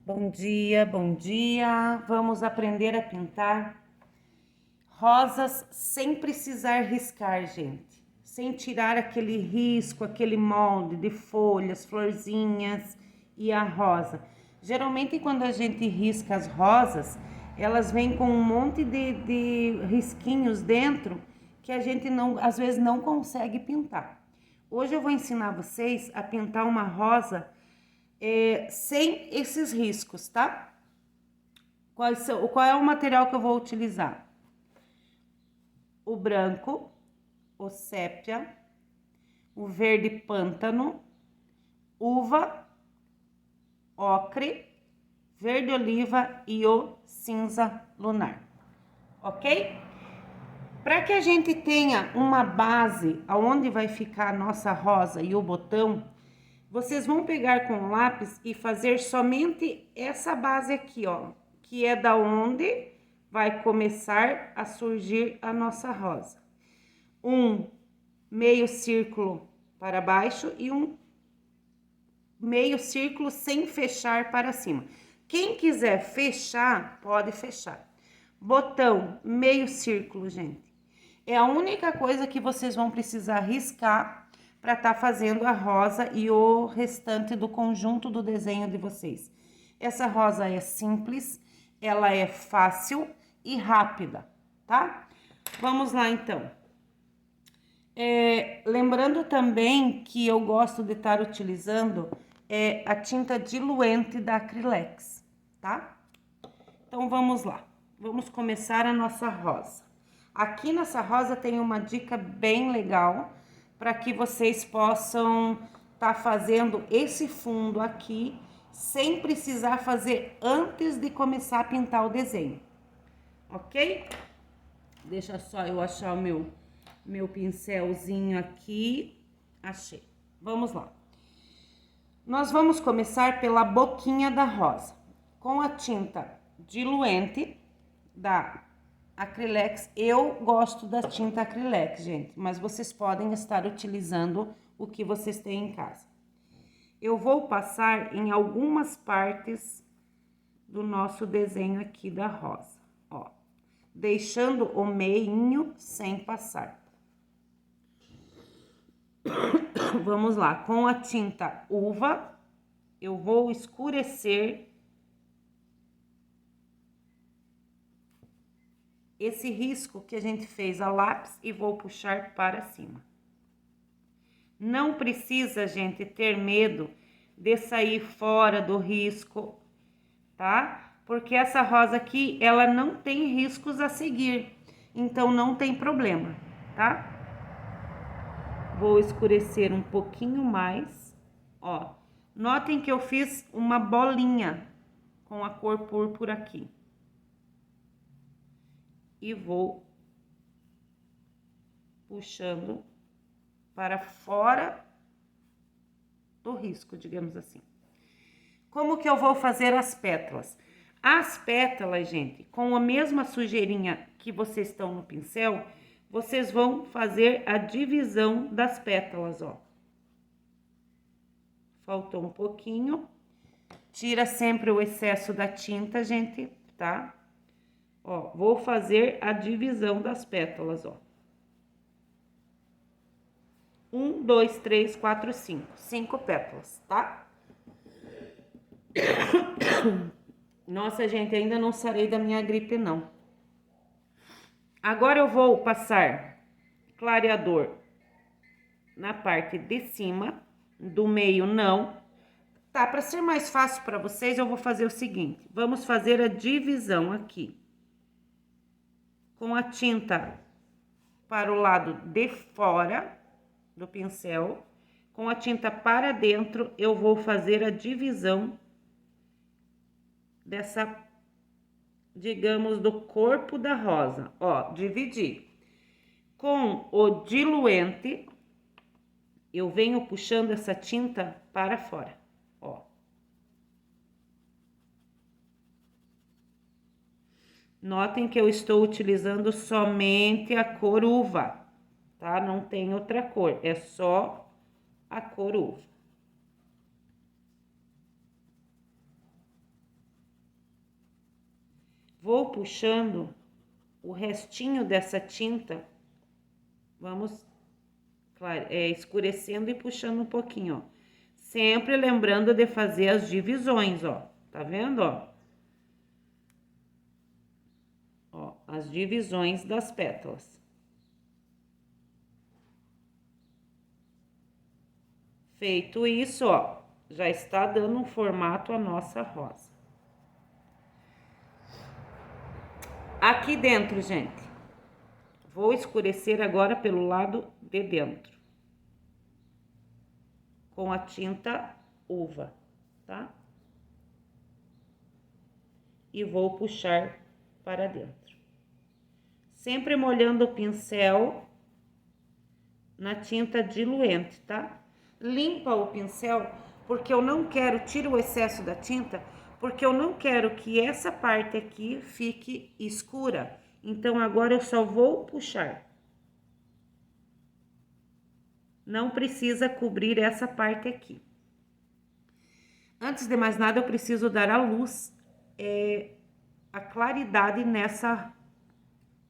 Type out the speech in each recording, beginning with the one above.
Bom dia, bom dia. Vamos aprender a pintar rosas sem precisar riscar, gente. Sem tirar aquele risco, aquele molde de folhas, florzinhas e a rosa. Geralmente quando a gente risca as rosas, elas vêm com um monte de risquinhos dentro que a gente não, às vezes não consegue pintar. Hoje eu vou ensinar vocês a pintar uma rosa sem esses riscos, tá? Qual é o material que eu vou utilizar? O branco, o sépia, o verde pântano, uva, ocre, verde oliva e o cinza lunar, ok? Para que a gente tenha uma base aonde vai ficar a nossa rosa e o botão, vocês vão pegar com o lápis e fazer somente essa base aqui, ó, que é da onde vai começar a surgir a nossa rosa. Um meio círculo para baixo e um meio círculo sem fechar para cima. Quem quiser fechar, pode fechar. Botão, meio círculo, gente. É a única coisa que vocês vão precisar riscar para estar fazendo a rosa e o restante do conjunto do desenho de vocês. Essa rosa é simples, ela é fácil e rápida, tá? Vamos lá, então. Lembrando também que eu gosto de estar utilizando a tinta diluente da Acrylex, tá? Então, vamos lá. Vamos começar a nossa rosa. Aqui nessa rosa tem uma dica bem legal para que vocês possam estar fazendo esse fundo aqui sem precisar fazer antes de começar a pintar o desenho, ok? Deixa só eu achar o meu pincelzinho aqui. Achei. Vamos lá. Nós vamos começar pela boquinha da rosa. Com a tinta diluente da Acrylex. Eu gosto da tinta Acrylex, gente, mas vocês podem estar utilizando o que vocês têm em casa. Eu vou passar em algumas partes do nosso desenho aqui da rosa, ó, deixando o meinho sem passar. Vamos lá, com a tinta uva, eu vou escurecer esse risco que a gente fez a lápis e vou puxar para cima. Não precisa, gente, ter medo de sair fora do risco, tá? Porque essa rosa aqui, ela não tem riscos a seguir, então não tem problema, tá? Vou escurecer um pouquinho mais, ó. Notem que eu fiz uma bolinha com a cor púrpura aqui. E vou puxando para fora do risco, digamos assim. Como que eu vou fazer as pétalas? As pétalas, gente, com a mesma sujeirinha que vocês estão no pincel, vocês vão fazer a divisão das pétalas, ó. Faltou um pouquinho. Tira sempre o excesso da tinta, gente, tá? Ó, vou fazer a divisão das pétalas, ó. 1, 2, 3, 4, 5. 5 pétalas, tá? Nossa, gente, ainda não sarei da minha gripe, não. Agora eu vou passar clareador na parte de cima, do meio não. Tá, para ser mais fácil para vocês, eu vou fazer o seguinte. Vamos fazer a divisão aqui. Com a tinta para o lado de fora do pincel, com a tinta para dentro, eu vou fazer a divisão dessa, digamos, do corpo da rosa. Ó, dividi. Com o diluente, eu venho puxando essa tinta para fora, ó. Notem que eu estou utilizando somente a cor uva, tá? Não tem outra cor, é só a cor uva. vou puxando o restinho dessa tinta, vamos escurecendo e puxando um pouquinho, ó. Sempre lembrando de fazer as divisões, ó. Tá vendo, ó? Ó, as divisões das pétalas. Feito isso, ó, já está dando um formato a nossa rosa. Aqui dentro, gente, vou escurecer agora pelo lado de dentro, com a tinta uva, tá? E vou puxar para dentro. Sempre molhando o pincel na tinta diluente, tá? Limpa o pincel, porque eu não quero, tira o excesso da tinta, porque eu não quero que essa parte aqui fique escura. Então, agora eu só vou puxar. Não precisa cobrir essa parte aqui. Antes de mais nada, eu preciso dar a luz, a claridade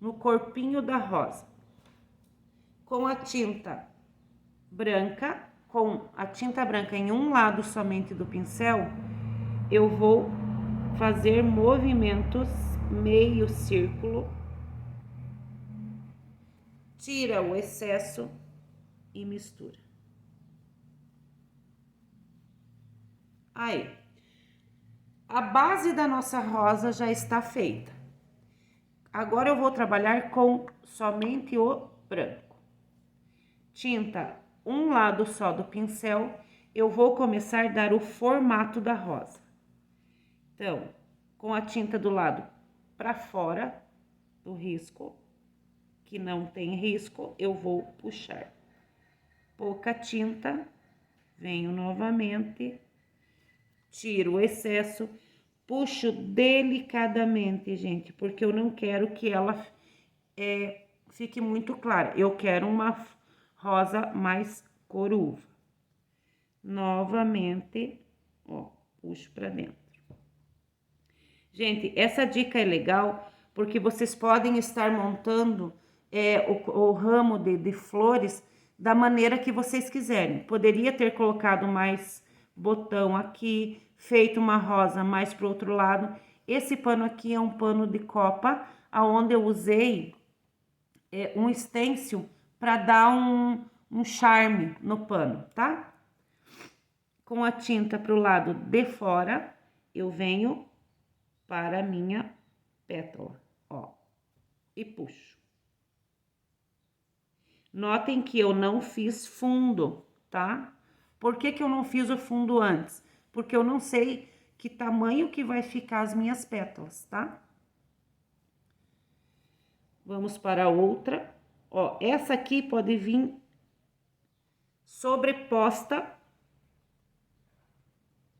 no corpinho da rosa. Com a tinta branca, com a tinta branca em um lado somente do pincel, eu vou fazer movimentos meio círculo, tira o excesso e mistura. Aí, a base da nossa rosa já está feita. Agora eu vou trabalhar com somente o branco. Tinta um lado só do pincel, eu vou começar a dar o formato da rosa. Então, com a tinta do lado para fora do risco, que não tem risco, eu vou puxar. Pouca tinta, venho novamente, tiro o excesso, puxo delicadamente, gente, porque eu não quero que ela fique muito clara. Eu quero uma rosa mais cor uva. Novamente, ó, puxo para dentro. Gente, essa dica é legal porque vocês podem estar montando o ramo de flores da maneira que vocês quiserem. Poderia ter colocado mais botão aqui, feito uma rosa mais pro outro lado. Esse pano aqui é um pano de copa, aonde eu usei um stencil para dar um charme no pano, tá? Com a tinta pro lado de fora, eu venho para a minha pétala, ó, e puxo. Notem que eu não fiz fundo, tá? Por que que eu não fiz o fundo antes? Porque eu não sei que tamanho que vai ficar as minhas pétalas, tá? Vamos para outra. Ó, essa aqui pode vir sobreposta,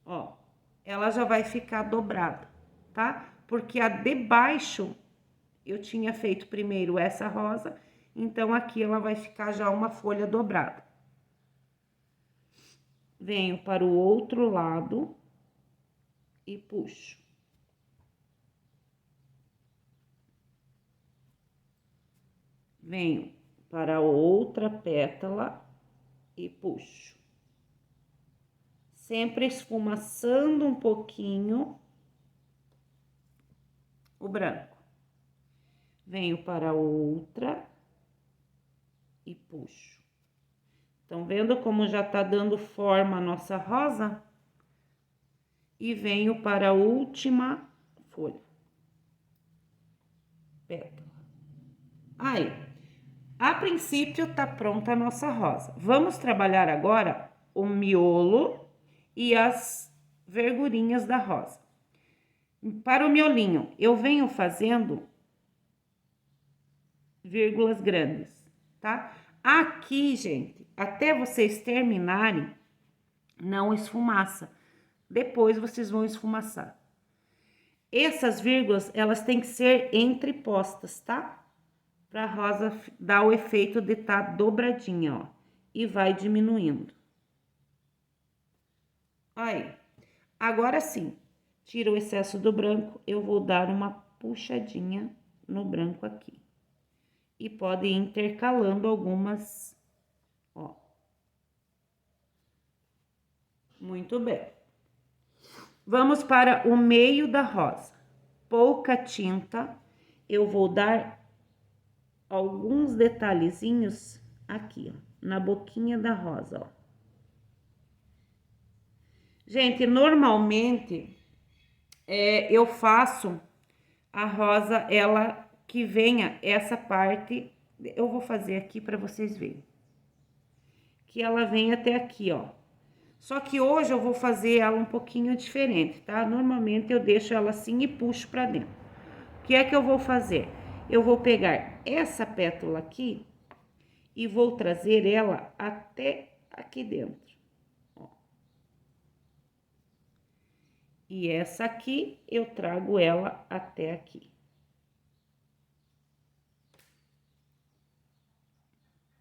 ó, ela já vai ficar dobrada, tá? Porque a de baixo eu tinha feito primeiro essa rosa, então aqui ela vai ficar já uma folha dobrada. Venho para o outro lado e puxo. Venho para a outra pétala e puxo. Sempre esfumaçando um pouquinho o branco. Venho para a outra e puxo. Estão vendo como já tá dando forma a nossa rosa? E venho para a última folha. Pétala. Aí, a princípio tá pronta a nossa rosa. Vamos trabalhar agora o miolo e as vergurinhas da rosa. Para o miolinho, eu venho fazendo vírgulas grandes, tá? Aqui, gente, até vocês terminarem, não esfumaça. Depois vocês vão esfumaçar. Essas vírgulas, elas têm que ser entrepostas, tá? Pra rosa dar o efeito de tá dobradinha, ó. E vai diminuindo. Aí, agora sim, tira o excesso do branco, eu vou dar uma puxadinha no branco aqui. E pode ir intercalando algumas, ó. Muito bem. Vamos para o meio da rosa. Pouca tinta, eu vou dar alguns detalhezinhos aqui, ó, na boquinha da rosa, ó. Gente, normalmente eu faço a rosa, ela que venha essa parte, eu vou fazer aqui para vocês verem. Que ela vem até aqui, ó. Só que hoje eu vou fazer ela um pouquinho diferente, tá? Normalmente eu deixo ela assim e puxo pra dentro. O que é que eu vou fazer? Eu vou pegar essa pétala aqui e vou trazer ela até aqui dentro. Ó. E essa aqui eu trago ela até aqui.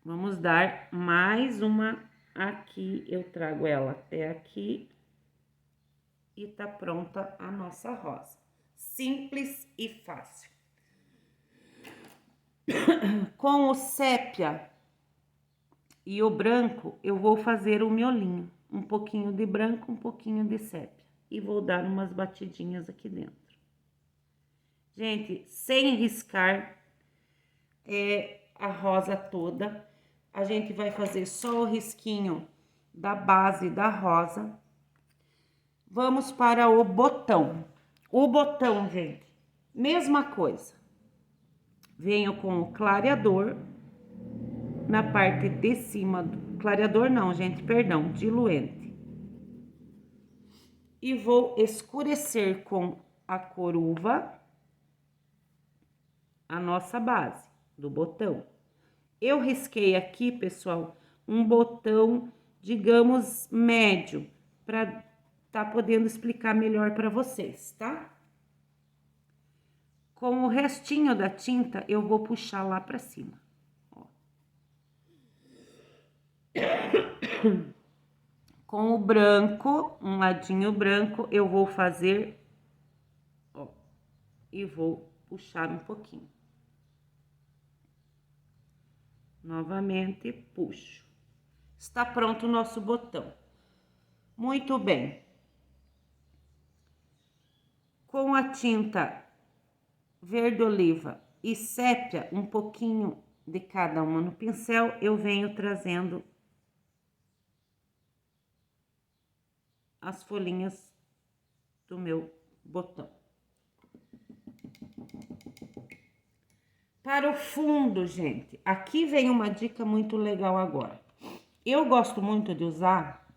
Vamos dar mais uma aqui, eu trago ela até aqui. E tá pronta a nossa rosa. Simples e fácil. Com o sépia e o branco, eu vou fazer o miolinho. Um pouquinho de branco, um pouquinho de sépia. E vou dar umas batidinhas aqui dentro. Gente, sem riscar a rosa toda. A gente vai fazer só o risquinho da base da rosa. Vamos para o botão. O botão, gente, mesma coisa. Venho com o clareador na parte de cima do clareador, não, gente, perdão, diluente. E vou escurecer com a cor uva a nossa base do botão. Eu risquei aqui, pessoal, um botão, digamos, médio, para tá podendo explicar melhor para vocês, tá? Com o restinho da tinta, eu vou puxar lá pra cima, ó. Com o branco, um ladinho branco, eu vou fazer, ó, e vou puxar um pouquinho. Novamente, puxo. Está pronto o nosso botão. Muito bem. Com a tinta verde oliva e sépia, um pouquinho de cada uma no pincel, eu venho trazendo as folhinhas do meu botão. Para o fundo, gente, aqui vem uma dica muito legal agora. Eu gosto muito de usar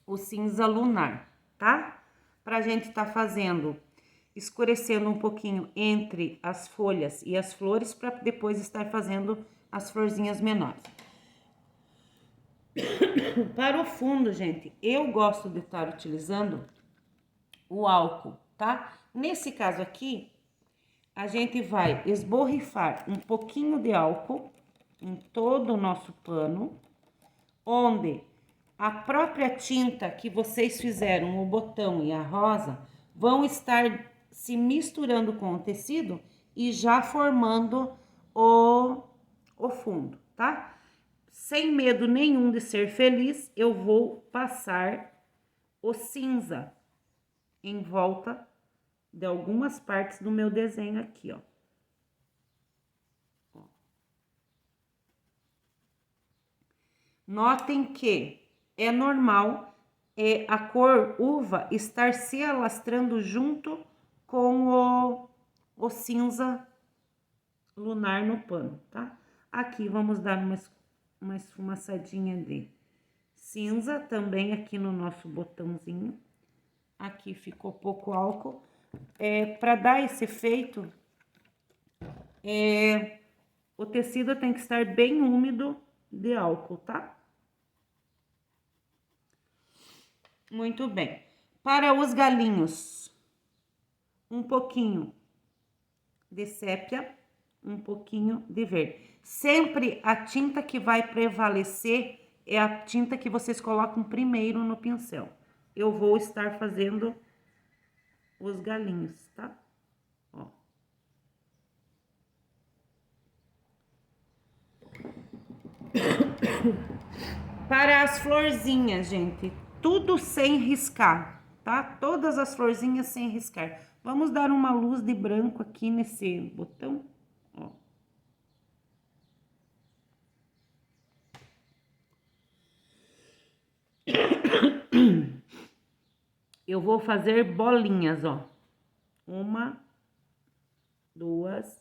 o cinza lunar, tá? Pra gente tá fazendo, escurecendo um pouquinho entre as folhas e as flores, para depois estar fazendo as florzinhas menores. Para o fundo, gente, eu gosto de estar utilizando o álcool, tá? Nesse caso aqui, a gente vai esborrifar um pouquinho de álcool em todo o nosso pano, onde a própria tinta que vocês fizeram, o botão e a rosa, vão estar se misturando com o tecido e já formando o fundo, tá? Sem medo nenhum de ser feliz, eu vou passar o cinza em volta de algumas partes do meu desenho aqui, ó. Notem que é normal a cor uva estar se alastrando junto com o cinza lunar no pano, tá? Aqui vamos dar uma esfumaçadinha de cinza também aqui no nosso botãozinho. Aqui ficou pouco álcool. Para dar esse efeito, o tecido tem que estar bem úmido de álcool, tá? Muito bem. Para os galinhos, um pouquinho de sépia, um pouquinho de verde. Sempre a tinta que vai prevalecer é a tinta que vocês colocam primeiro no pincel. Eu vou estar fazendo os galinhos, tá? Ó. Para as florzinhas, gente, tudo sem riscar, tá? Todas as florzinhas sem riscar. Vamos dar uma luz de branco aqui nesse botão, ó. Eu vou fazer bolinhas, ó. Uma, duas.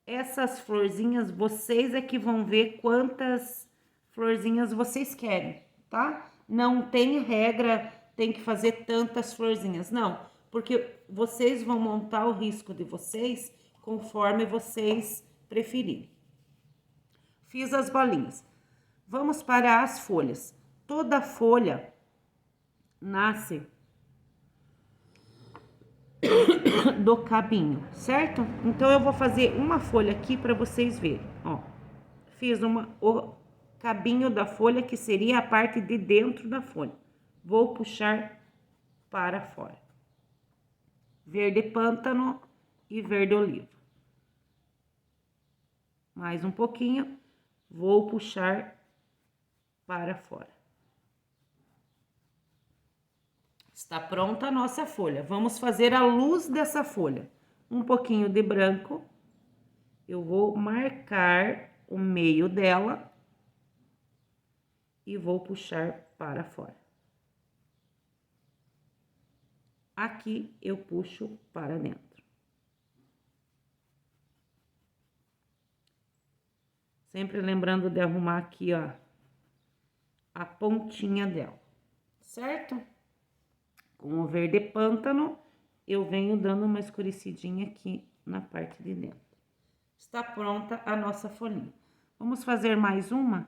Essas florzinhas, vocês é que vão ver quantas florzinhas vocês querem, tá? Não tem regra, tem que fazer tantas florzinhas, não. Porque vocês vão montar o risco de vocês conforme vocês preferirem. Fiz as bolinhas. Vamos para as folhas. Toda folha nasce do cabinho, certo? Então, eu vou fazer uma folha aqui para vocês verem, ó. Fiz o cabinho da folha, que seria a parte de dentro da folha. Vou puxar para fora. Verde pântano e verde oliva. Mais um pouquinho, vou puxar para fora. Está pronta a nossa folha. Vamos fazer a luz dessa folha. Um pouquinho de branco. Eu vou marcar o meio dela e vou puxar para fora. Aqui eu puxo para dentro. Sempre lembrando de arrumar aqui, ó, a pontinha dela, certo? Com o verde pântano, eu venho dando uma escurecidinha aqui na parte de dentro. Está pronta a nossa folhinha. Vamos fazer mais uma?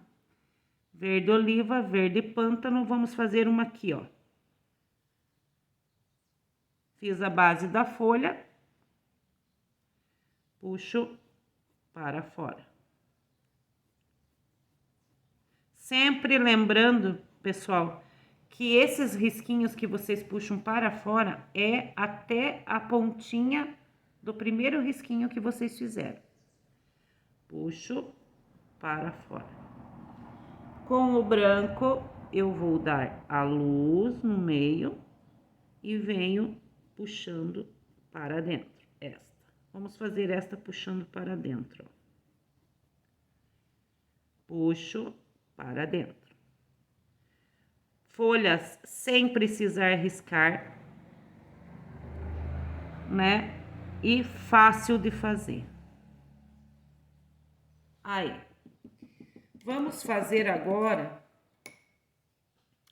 Verde oliva, verde pântano, vamos fazer uma aqui, ó. Fiz a base da folha, puxo para fora. Sempre lembrando, pessoal, que esses risquinhos que vocês puxam para fora é até a pontinha do primeiro risquinho que vocês fizeram. Puxo para fora. Com o branco, eu vou dar a luz no meio e venho puxando para dentro, esta. Vamos fazer esta puxando para dentro, ó. Puxo para dentro. Folhas sem precisar riscar, né? E fácil de fazer. Aí, vamos fazer agora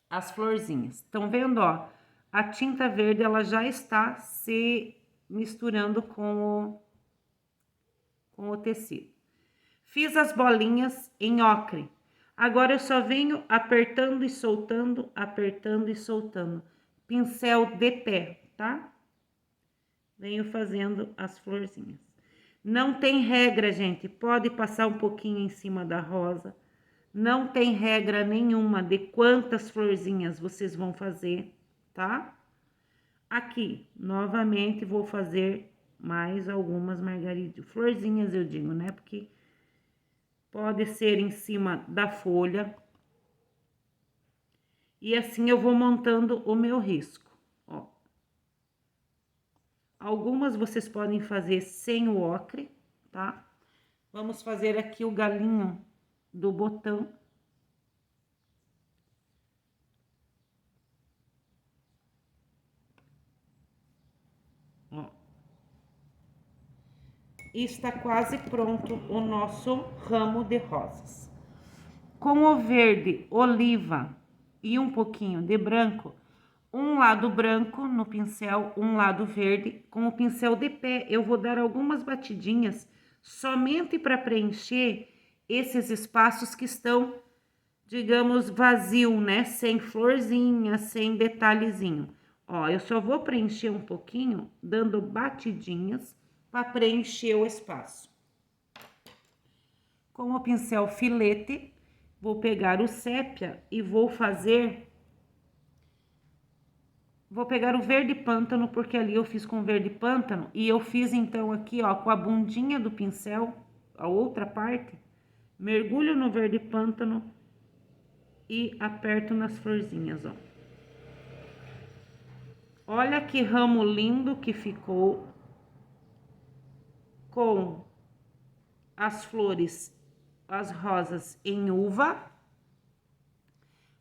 as florzinhas. Estão vendo, ó? A tinta verde, ela já está se misturando com o tecido. Fiz as bolinhas em ocre. Agora, eu só venho apertando e soltando, apertando e soltando. Pincel de pé, tá? Venho fazendo as florzinhas. Não tem regra, gente. Pode passar um pouquinho em cima da rosa. Não tem regra nenhuma de quantas florzinhas vocês vão fazer, tá? Aqui, novamente, vou fazer mais algumas margaridas. Florzinhas, eu digo, né? Porque pode ser em cima da folha. E assim eu vou montando o meu risco, ó. Algumas vocês podem fazer sem o ocre, tá? Vamos fazer aqui o galinho do botão. Ó. E está quase pronto o nosso ramo de rosas. Com o verde oliva e um pouquinho de branco, um lado branco no pincel, um lado verde. Com o pincel de pé, eu vou dar algumas batidinhas somente para preencher esses espaços que estão, digamos, vazio, né? Sem florzinha, sem detalhezinho. Ó, eu só vou preencher um pouquinho, dando batidinhas para preencher o espaço. Com o pincel filete, vou pegar o sépia e vou pegar o verde pântano, porque ali eu fiz com verde pântano, e eu fiz então aqui, ó, com a bundinha do pincel, a outra parte, mergulho no verde pântano e aperto nas florzinhas, ó. Olha que ramo lindo que ficou com as flores, as rosas em uva.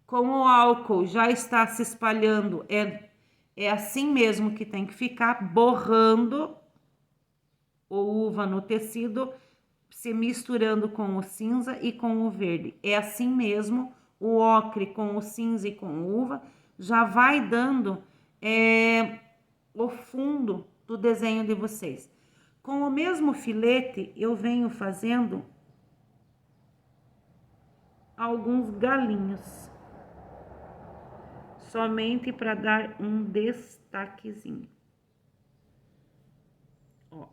Com o álcool já está se espalhando, é assim mesmo que tem que ficar, borrando o uva no tecido, se misturando com o cinza e com o verde. É assim mesmo, o ocre com o cinza e com o uva já vai dando o fundo do desenho de vocês. Com o mesmo filete, eu venho fazendo alguns galinhos, somente para dar um destaquezinho. Ó.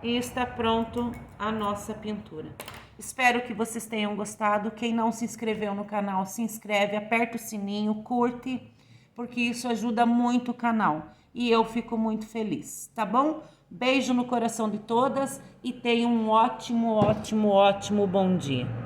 E está pronto a nossa pintura. Espero que vocês tenham gostado. Quem não se inscreveu no canal, se inscreve, aperta o sininho, curte, porque isso ajuda muito o canal. E eu fico muito feliz, tá bom? Beijo no coração de todas e tenham um ótimo, ótimo, ótimo bom dia.